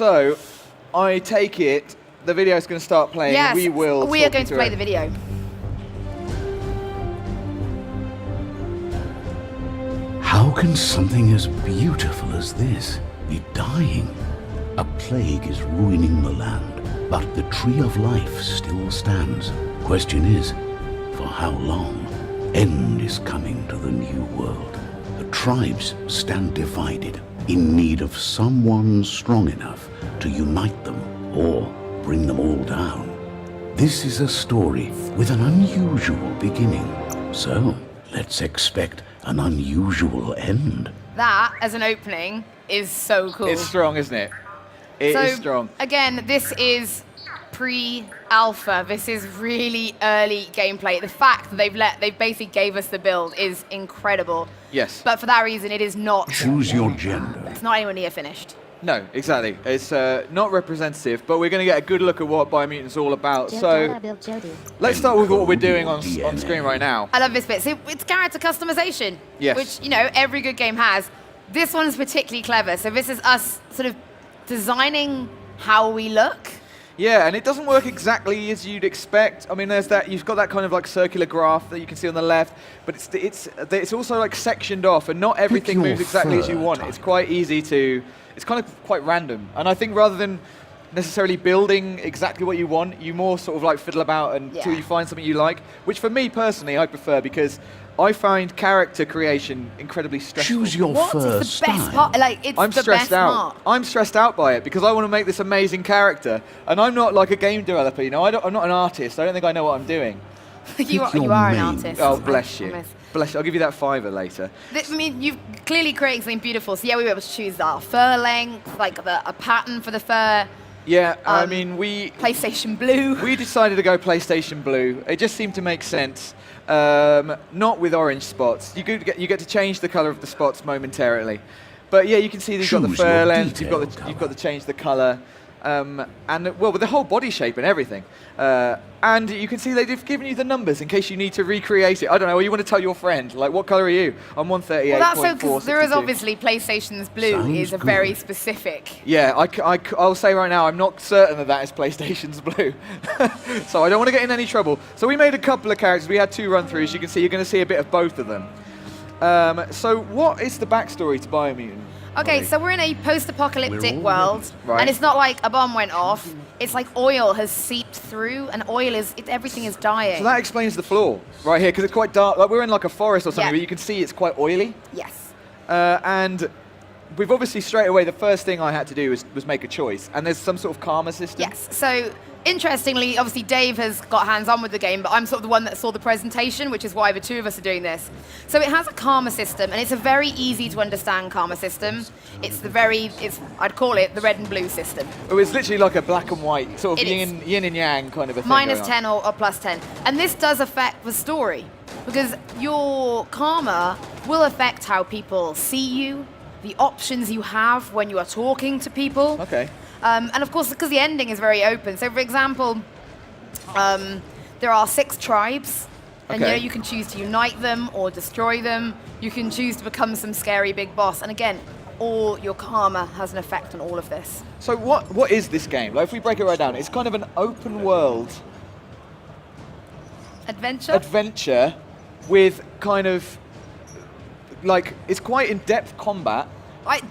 So, I take it the video is going to start playing. Yes, we are going to play the video. How can something as beautiful as this be dying? A plague is ruining the land, but the tree of life still stands. Question is, for how long? End is coming to the new world. The tribes stand divided, in need of someone strong enough to unite them or bring them all down. This is a story with an unusual beginning. So, let's expect an unusual end. That, as an opening, is so cool. It's strong, isn't it? It is strong. Again, this is pre-alpha. This is really early gameplay. The fact that they basically gave us the build is incredible. Yes. But for that reason, it is not. Choose your gender. It's not anywhere near finished. No, exactly. It's not representative, but we're going to get a good look at what Biomutant's all about. So let's start with what we're doing on screen right now. I love this bit. So it's character customization, yes. Which, you know, every good game has. This one's particularly clever. So this is us sort of designing how we look. Yeah, and it doesn't work exactly as you'd expect. I mean, there's that, you've got that kind of like circular graph that you can see on the left, but it's also like sectioned off, and not everything moves exactly as you want. It's quite easy to, it's kind of quite random. And I think rather than necessarily building exactly what you want, you more sort of like fiddle about until you find something you like, which for me personally, I prefer, because I find character creation incredibly stressful. Choose your first It's the best part. Like, it's I'm the stressed best out. part. I'm stressed out by it because I want to make this amazing character, and I'm not like a game developer. You know, I'm not an artist. I don't think I know what I'm doing. you are an artist. Oh, bless you. Bless you. I'll give you that $5 later. I mean, you've clearly created something beautiful. So yeah, we were able to choose our fur length, like a pattern for the fur. Yeah, I mean, PlayStation Blue. We decided to go PlayStation Blue. It just seemed to make sense. Not with orange spots. You get to change the color of the spots momentarily. But yeah, you can see that you've got the fur length, you've got to change the color. And well, with the whole body shape and everything. And you can see they've given you the numbers in case you need to recreate it. I don't know, or you want to tell your friend, like, what color are you? I'm 138.4. Well, that's so, because there is obviously PlayStation's Blue is a very specific. Yeah, I'll say right now, I'm not certain that is PlayStation's Blue. So I don't want to get in any trouble. So we made a couple of characters. We had 2 run-throughs. You can see, you're going to see a bit of both of them. So what is the backstory to Biomutant? Okay, so we're in a post-apocalyptic world, and it's not like a bomb went off. It's like oil has seeped through, and everything is dying. So that explains the floor right here, because it's quite dark. Like we're in like a forest or something, Yeah. but you can see it's quite oily. Yes. And we've obviously straight away, the first thing I had to do was make a choice, and there's some sort of karma system. Yes. So interestingly, obviously Dave has got hands-on with the game, but I'm sort of the one that saw the presentation, which is why the 2 of us are doing this. So it has a karma system, and it's a very easy to understand karma system. I'd call it the red and blue system. Oh, it's literally like a black and white, sort of yin and yang kind of a thing. Minus 10 or plus 10. And this does affect the story, because your karma will affect how people see you, the options you have when you are talking to people. Okay. And of course, because the ending is very open. So for example, there are 6 tribes, and you can choose to unite them or destroy them. You can choose to become some scary big boss. And again, all your karma has an effect on all of this. So what is this game? Like, if we break it right down, it's kind of an open world adventure with kind of like, it's quite in-depth combat.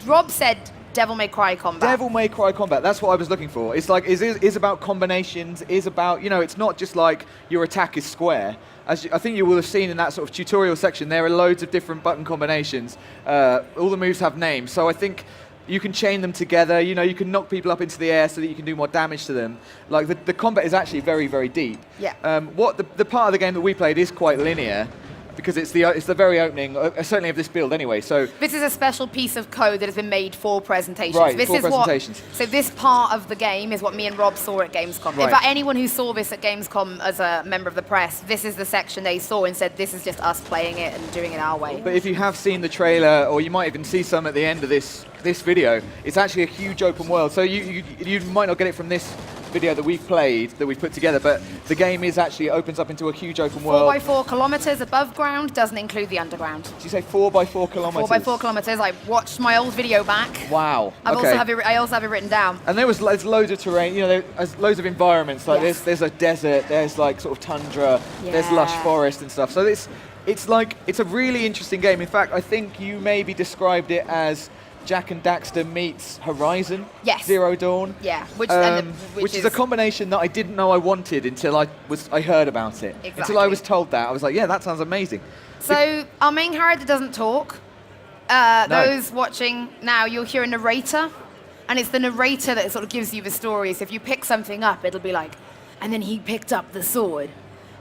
Rob said Devil May Cry combat. Devil May Cry combat, that's what I was looking for. It's like, is about combinations, is about, you know, it's not just like your attack is square. As I think you will have seen in that sort of tutorial section, there are loads of different button combinations. All the moves have names, so I think you can chain them together, you know, you can knock people up into the air so that you can do more damage to them. Like, the combat is actually very, very deep. Yeah. The part of the game that we played is quite linear, because it's the very opening, certainly of this build anyway. So this is a special piece of code that has been made for presentations. Right, this for is presentations. So this part of the game is what me and Rob saw at Gamescom. Right. In fact, anyone who saw this at Gamescom as a member of the press, this is the section they saw and said, this is just us playing it and doing it our way. But if you have seen the trailer, or you might even see some at the end of this video, it's actually a huge open world. So you might not get it from this video that we've played, that we've put together, but the game is actually opens up into a huge open world. 4 by 4 kilometers above ground, doesn't include the underground. Did you say 4 by 4 kilometers? 4 by 4 kilometers. I watched my old video back. Wow. I also have it written down. And there's loads of terrain. You know, there's loads of environments. Like there's a desert. There's like sort of tundra. There's lush forest and stuff. So it's a really interesting game. In fact, I think you maybe described it as Jak and Daxter meets Horizon Zero Dawn. Yeah, which is a combination that I didn't know I wanted until I heard about it. Exactly. Until I was told that. I was like, yeah, that sounds amazing. So our main character doesn't talk. Those watching now, you'll hear a narrator, and it's the narrator that sort of gives you the story. So if you pick something up, it'll be like, and then he picked up the sword.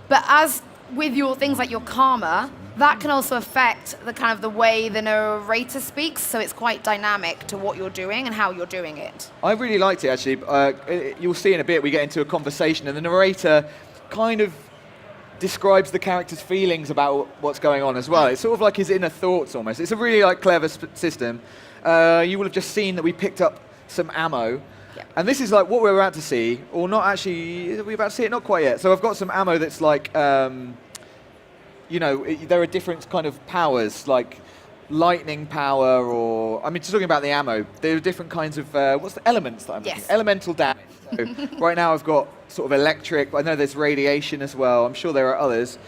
But as with your things like your karma, that can also affect the kind of the way the narrator speaks, so it's quite dynamic to what you're doing and how you're doing it. I really liked it, actually. You'll see in a bit, we get into a conversation, and the narrator kind of describes the character's feelings about what's going on as well. It's sort of like his inner thoughts, almost. It's a really clever system. You will have just seen that we picked up some ammo. Yeah. And this is like what we're about to see, or not actually, are we about to see it? Not quite yet. So I've got some ammo that's like, you know, there are different kind of powers, like lightning power, or, I mean, just talking about the ammo, there are different kinds of, what's the elements that I'm looking at? Elemental damage. So right now I've got sort of electric, but I know there's radiation as well. I'm sure there are others.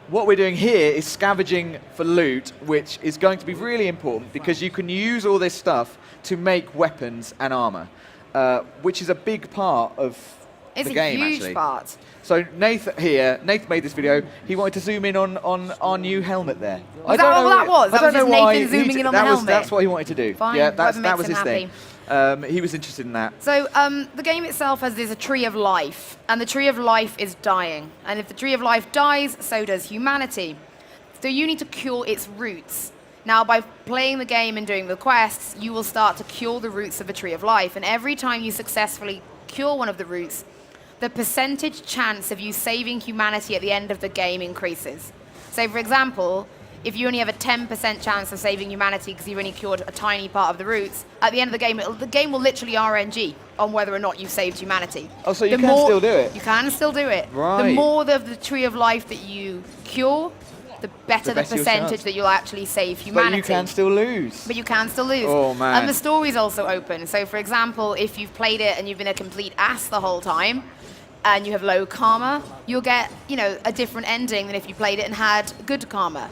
What we're doing here is scavenging for loot, which is going to be really important because you can use all this stuff to make weapons and armor, which is a big part of the game, actually. It's a huge part. So Nath made this video. He wanted to zoom in on our new helmet there. Was that all that was? That was just Nathan zooming in on the helmet? That's what he wanted to do. Fine, yeah, that was his happy. thing. He was interested in that. So the game itself there's a tree of life, and the tree of life is dying. And if the tree of life dies, so does humanity. So you need to cure its roots. Now, by playing the game and doing the quests, you will start to cure the roots of the tree of life. And every time you successfully cure one of the roots, the percentage chance of you saving humanity at the end of the game increases. So, for example, if you only have a 10% chance of saving humanity because you've only cured a tiny part of the roots, at the end of the game will literally RNG on whether or not you've saved humanity. Oh, so you can still do it? You can still do it. Right. The more of the tree of life that you cure, the better the percentage that you'll actually save humanity. But you can still lose. But you can still lose. Oh, man. And the story's also open. So, for example, if you've played it and you've been a complete ass the whole time, and you have low karma, you'll get, you know, a different ending than if you played it and had good karma.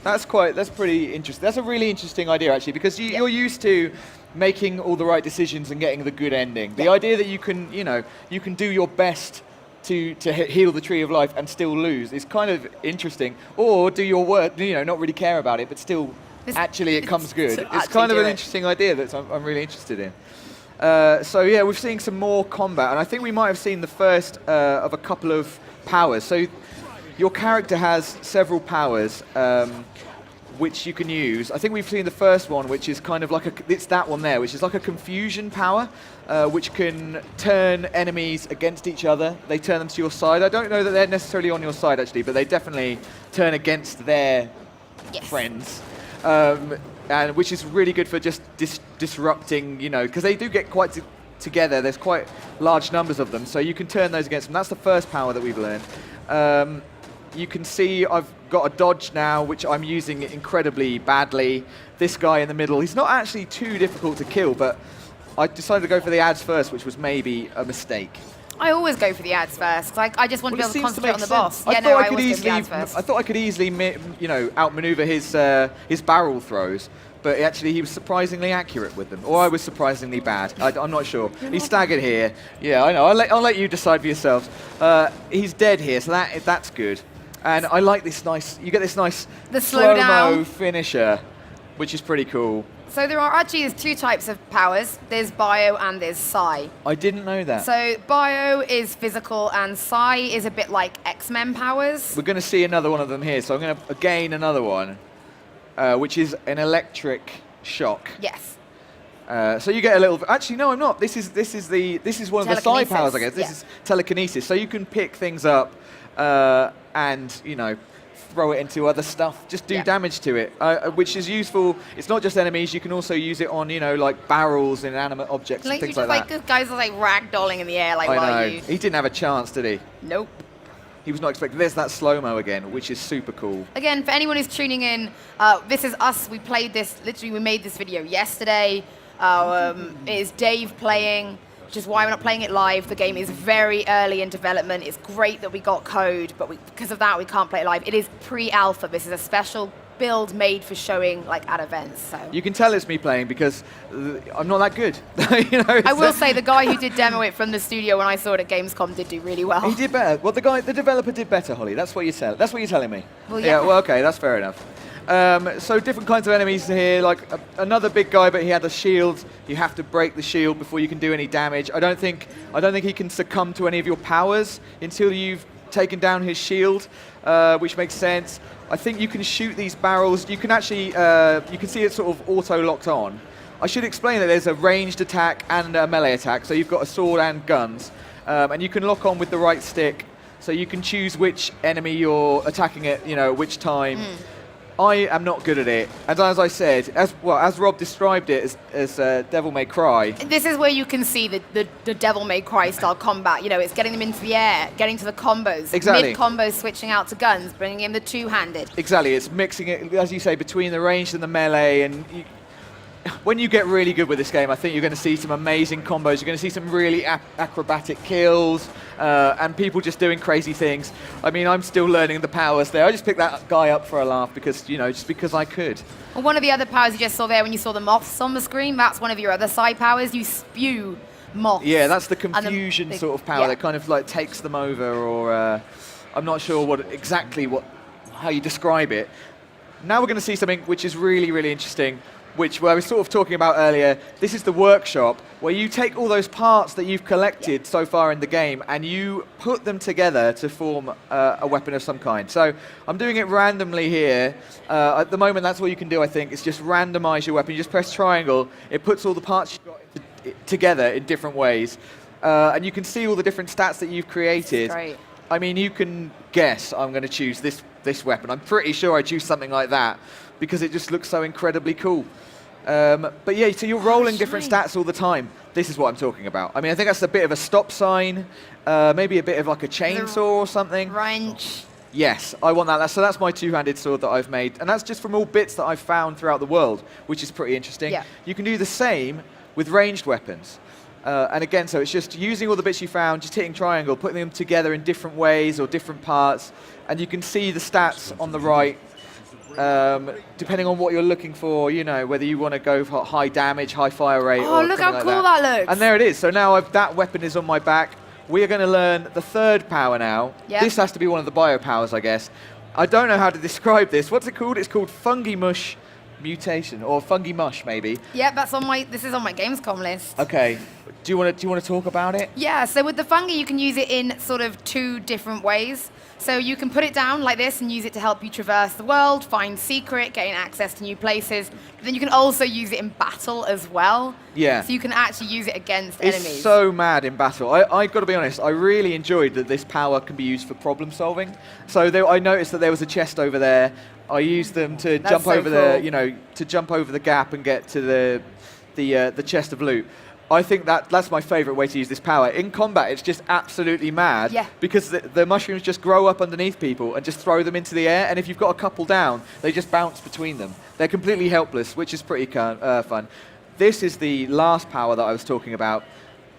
That's pretty interesting. That's a really interesting idea, actually, because you're used to making all the right decisions and getting the good ending. The idea that you can do your best to heal the tree of life and still lose is kind of interesting. Or do your work, not really care about it, but still actually it comes good. It's kind of an interesting idea that I'm really interested in. So yeah, we're seeing some more combat, and I think we might have seen the first of a couple of powers. So your character has several powers which you can use. I think we've seen the first one, which is kind of like it's that one there, which is like a confusion power, which can turn enemies against each other. They turn them to your side. I don't know that they're necessarily on your side, actually, but they definitely turn against their friends. And which is really good for just disrupting, because they do get quite together. There's quite large numbers of them, so you can turn those against them. That's the first power that we've learned. You can see I've got a dodge now, which I'm using incredibly badly. This guy in the middle, he's not actually too difficult to kill, but I decided to go for the ads first, which was maybe a mistake. I always go for the ads first, because I just want to be able to concentrate on the boss. I thought I could easily, outmaneuver his barrel throws, but actually he was surprisingly accurate with them, or I was surprisingly bad. I'm not sure. He's staggered here. Yeah, I know. I'll let you decide for yourselves. He's dead here, so that's good. And I like this nice. You get this nice slow-mo finisher, which is pretty cool. So there's two types of powers. There's bio and there's psi. I didn't know that. So bio is physical and psi is a bit like X-Men powers. We're going to see another one of them here. So I'm going to gain another one, which is an electric shock. Yes. So you get a little. Actually, no, I'm not. This is one of the psi powers, I guess. This is telekinesis. So you can pick things up and throw it into other stuff, just do damage to it, which is useful. It's not just enemies, you can also use it on, you know, like barrels and inanimate objects and things like that. Like guys are like ragdolling in the air, like, I know. He didn't have a chance, did he? Nope. He was not expecting. There's that slow-mo again, which is super cool. Again, for anyone who's tuning in, this is us. We played this, literally we made this video yesterday. It is Dave playing, which is why we're not playing it live. The game is very early in development. It's great that we got code, but because of that, we can't play it live. It is pre-alpha. This is a special build made for showing like at events. So you can tell it's me playing because I'm not that good. You know, I will say the guy who did demo it from the studio when I saw it at Gamescom did do really well. He did better. Well, the developer did better, Holly. That's what you tell. That's what you're telling me. Well, yeah. Well, okay, that's fair enough. So different kinds of enemies here, like another big guy, but he had a shield. You have to break the shield before you can do any damage. I don't think he can succumb to any of your powers until you've taken down his shield, which makes sense. I think you can shoot these barrels. You can actually, you can see it sort of auto-locked on. I should explain that there's a ranged attack and a melee attack, so you've got a sword and guns, and you can lock on with the right stick, so you can choose which enemy you're attacking at, you know, which time. I am not good at it, and as I said, as Rob described it as Devil May Cry. This is where you can see the Devil May Cry style combat. You know, it's getting them into the air, getting to the combos, mid-combos, switching out to guns, bringing in the two-handed. Exactly, it's mixing it, as you say, between the ranged and the melee, and when you get really good with this game, I think you're going to see some amazing combos. You're going to see some really acrobatic kills, and people just doing crazy things. I mean, I'm still learning the powers there. I just picked that guy up for a laugh because, you know, just because I could. Well, one of the other powers you just saw there when you saw the moths on the screen, that's one of your other side powers. You spew moths. Yeah, that's the confusion sort of power that kind of like takes them over, or I'm not sure how you describe it. Now we're going to see something which is really, really interesting, which I was sort of talking about earlier. This is the workshop, where you take all those parts that you've collected so far in the game and you put them together to form a weapon of some kind. So I'm doing it randomly here. At the moment, that's all you can do, I think, is just randomize your weapon. You just press triangle. It puts all the parts you've got together in different ways. And you can see all the different stats that you've created. Great. I mean, you can guess I'm going to choose this weapon. I'm pretty sure I choose something like that because it just looks so incredibly cool. But yeah, so you're rolling different stats all the time. This is what I'm talking about. I mean, I think that's a bit of a stop sign, maybe a bit of like a chainsaw or something. Wrench. Yes, I want that. So that's my two-handed sword that I've made. And that's just from all bits that I've found throughout the world, which is pretty interesting. Yeah. You can do the same with ranged weapons. And again, so it's just using all the bits you found, just hitting triangle, putting them together in different ways or different parts. And you can see the stats on the right. Depending on what you're looking for, you know, whether you want to go for high damage, high fire rate, Oh, look how cool that looks. And there it is. So now that weapon is on my back. We are going to learn the third power now. Yep. This has to be one of the bio powers, I guess. I don't know how to describe this. What's it called? It's called Fungi Mush Mutation, or Fungi Mush, maybe. Yeah, this is on my Gamescom list. Okay. Do you want to talk about it? Yeah, so with the fungi, you can use it in sort of two different ways. So you can put it down like this and use it to help you traverse the world, find secret, gain access to new places. But then you can also use it in battle as well. Yeah. So you can actually use it against enemies. It's so mad in battle. I've got to be honest, I really enjoyed that this power can be used for problem solving. So I noticed that there was a chest over there. I used them to jump over the gap and get to the chest of loot. I think that's my favourite way to use this power. In combat, it's just absolutely mad, because the mushrooms just grow up underneath people and just throw them into the air, and if you've got a couple down, they just bounce between them. They're completely helpless, which is pretty fun. This is the last power that I was talking about,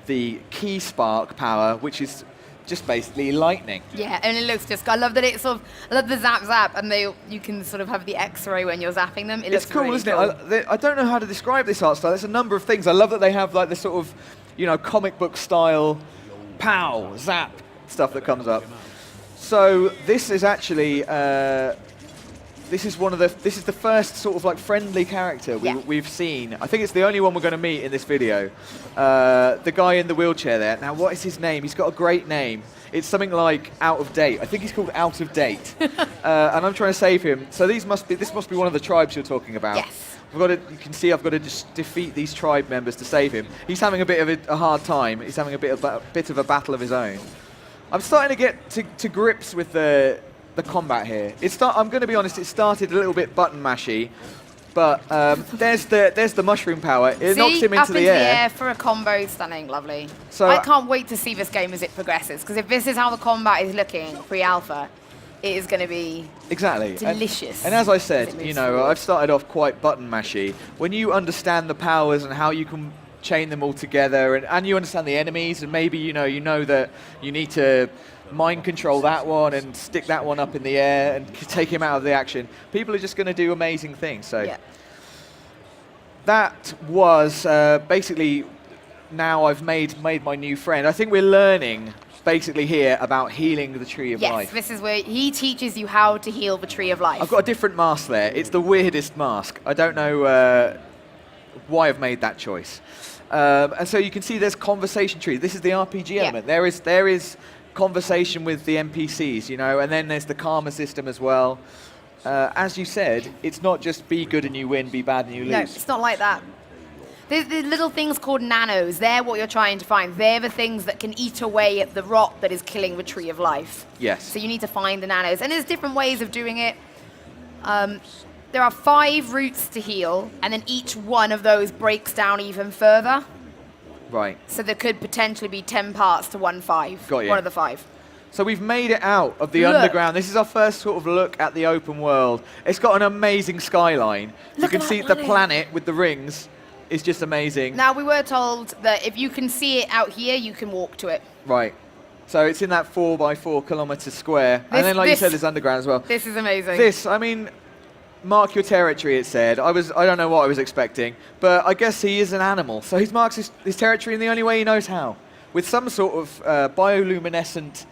the key spark power, which is just basically lightning. Yeah, and it looks just, I love that it's sort of, I love the zap, and you can sort of have the X-ray when you're zapping them. It's cool, really isn't cool. it? I don't know how to describe this art style. There's a number of things. I love that they have like this sort of, you know, comic book style, pow, zap stuff that comes up. So this is actually, this is the first sort of like friendly character we've seen. I think it's the only one we're going to meet in this video. The guy in the wheelchair there. Now, what is his name? He's got a great name. It's something like Out of Date. I think he's called Out of Date. And I'm trying to save him. So this must be one of the tribes you're talking about. Yes. You can see I've got to just defeat these tribe members to save him. He's having a bit of a hard time. He's having a bit of a battle of his own. I'm starting to get to grips with the the combat here. I'm going to be honest, it started a little bit button mashy, but there's the mushroom power. It knocks him into the air for a combo, stunning, lovely. So I can't wait to see this game as it progresses, because if this is how the combat is looking pre-alpha, it is going to be delicious. And as I said, you know, I've started off quite button mashy. When you understand the powers and how you can chain them all together, and you understand the enemies, and maybe you know that you need to mind control that one and stick that one up in the air and take him out of the action, people are just going to do amazing things. So that was basically, now I've made my new friend. I think we're learning basically here about healing the Tree of Life. Yes, this is where he teaches you how to heal the Tree of Life. I've got a different mask there. It's the weirdest mask. I don't know why I've made that choice. And so you can see there's conversation tree. This is the RPG element. There is conversation with the NPCs, you know, and then there's the karma system as well. As you said, it's not just be good and you win, be bad and you lose. No, it's not like that. There's the little things called nanos. They're what you're trying to find. They're the things that can eat away at the rot that is killing the Tree of Life. Yes. So you need to find the nanos. And there's different ways of doing it. There are 5 routes to heal, and then each one of those breaks down even further. Right. So there could potentially be 10 parts to 1/5. Got you. One of the 5. So we've made it out of the underground. This is our first sort of look at the open world. It's got an amazing skyline. You can see the planet with the rings. It's just amazing. Now, we were told that if you can see it out here, you can walk to it. Right. So it's in that 4x4 kilometre square. And then, like you said, there's underground as well. This is amazing. I mean, mark your territory, it said. I don't know what I was expecting, but I guess he is an animal. So he marks his territory in the only way he knows how, with some sort of bioluminescent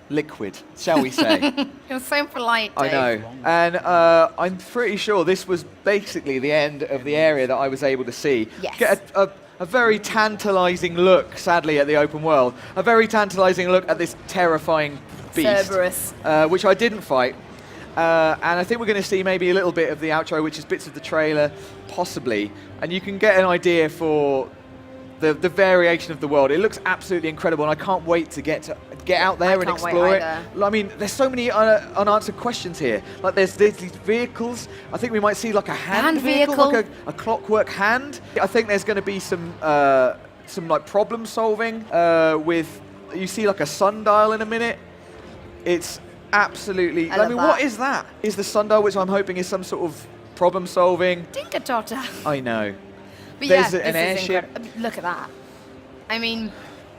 liquid, shall we say. You're so polite, Dave. I know. And I'm pretty sure this was basically the end of the area that I was able to see. Yes. Get a very tantalizing look, sadly, at the open world. A very tantalizing look at this terrifying beast. Cerberus. Which I didn't fight. And I think we're going to see maybe a little bit of the outro, which is bits of the trailer, possibly. And you can get an idea for the variation of the world. It looks absolutely incredible, and I can't wait to get out there and explore it. I mean, there's so many unanswered questions here. Like there's these vehicles. I think we might see like a hand vehicle, like a clockwork hand. I think there's going to be some like problem solving with. You see like a sundial in a minute. It's absolutely. I mean, what is that? Is the sundial, which I'm hoping is some sort of problem solving? Dinka-totter. I know. But There's yeah, an airship. Look at that. I mean,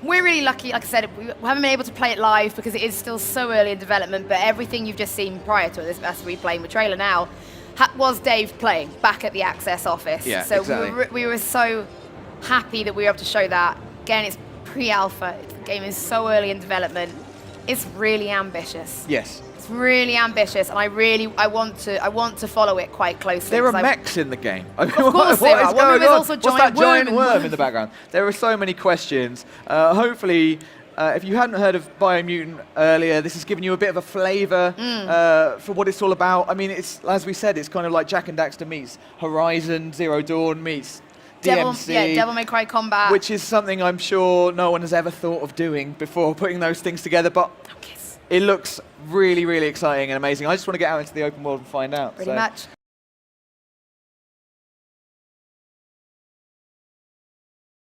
we're really lucky. Like I said, we haven't been able to play it live because it is still so early in development, but everything you've just seen prior to this, as we're playing the trailer now, was Dave playing back at the Access office. Yeah, so exactly. we were so happy that we were able to show that. Again, it's pre-alpha. The game is so early in development. It's really ambitious. Yes. It's really ambitious, and I want to follow it quite closely. There are mechs in the game. I mean, of course there are. There's also What's that giant worm worm in the background? There are so many questions. Hopefully, if you hadn't heard of Biomutant earlier, this has given you a bit of a flavour for what it's all about. I mean, it's, as we said, it's kind of like Jak and Daxter meets Horizon Zero Dawn meets DMC. Devil May Cry Combat. Which is something I'm sure no one has ever thought of doing before putting those things together. But it looks really, really exciting and amazing. I just want to get out into the open world and find out. Pretty much.